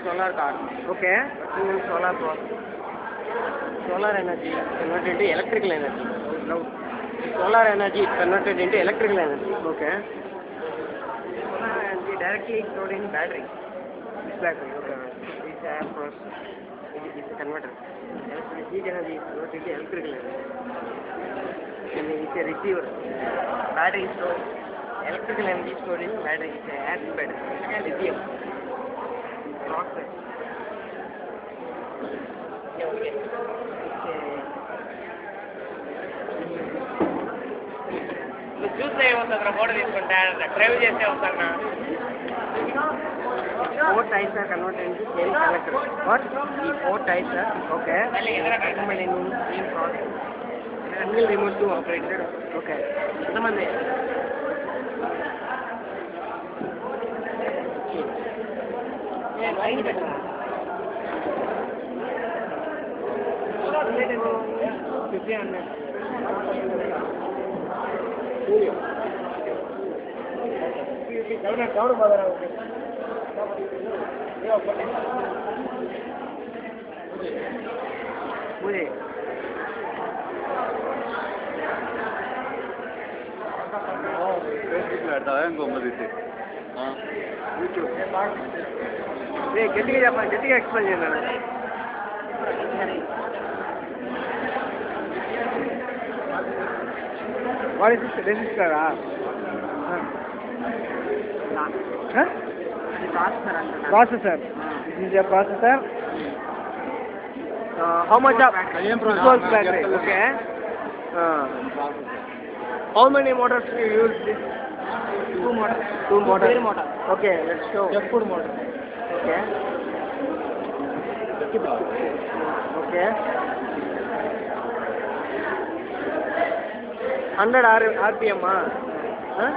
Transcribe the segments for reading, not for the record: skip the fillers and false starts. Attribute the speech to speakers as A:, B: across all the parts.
A: solar car.
B: Okay.
A: Working in solar process. Solar energy converted into electrical energy.
B: Now.
A: Solar energy is converted into electrical energy.
B: Okay.
A: Solar energy directly stored in battery.
B: This battery. Okay.
A: This air process. It is a converter. Heat energy is converted into electrical energy. And it's a receiver. Battery storage. Electrical energy stored in battery. It's a acid battery. Lithium. Oxide. Okay.
C: చూస్తే ఏమవుతుంది photo తీసుకుంటా drive చేస్తే వస్తాను
A: Four types are converted into same collector.
B: What?
A: The four types are
B: Okay.
A: assembled in same process. Single remote to operated.
B: Okay.
A: ఎంతమంది
B: Mujhe. గట్టిగా చెప్పండి గట్టిగా explain చేయండి what is this register or processor this is a processor how much of equals battery okay how many motors do you use this
A: two motors.
B: two motors
A: Pair motor.
B: okay let's show
A: Four motor.
B: okay okay 100 rpm huh?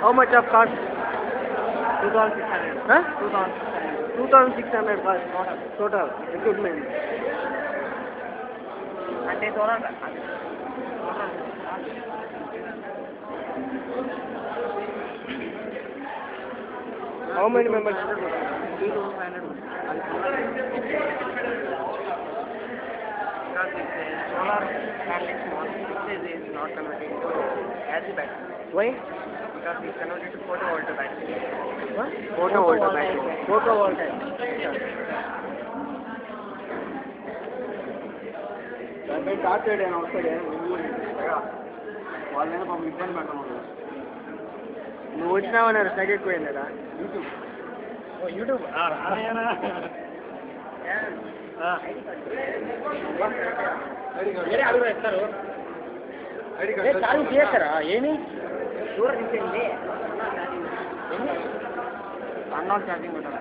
B: How much of cost
A: 2600.
B: huh
A: 2600.
B: 2600 cost total equipment
A: అంటే solar.
B: how many members
A: 3500. Because it's a solar panel is small, it is not converted into acid battery.
B: why
A: Because it's converted to photovoltaic battery.
B: what
A: Photovoltaic battery.
B: photovoltaic
D: దాన్ని start చేయడం వస్తుంది వాళ్ళైనా పాపం ఇబ్బంది పెట్టడం
B: నువ్వు వచ్చినావన్నారు side పోయింది కదా
A: యూట్యూబ్ వేరే అడుగు ఇస్తారు చార్జింగ్ చేస్తారా ఏమి దూరం తీసేయండి అన్నా ఛార్జింగ్ కూడా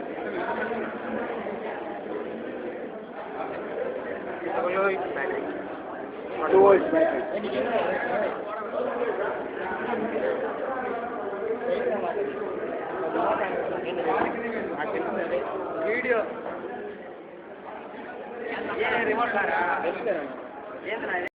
A: battery
B: 2 volts battery
A: video remote ఏంద్రా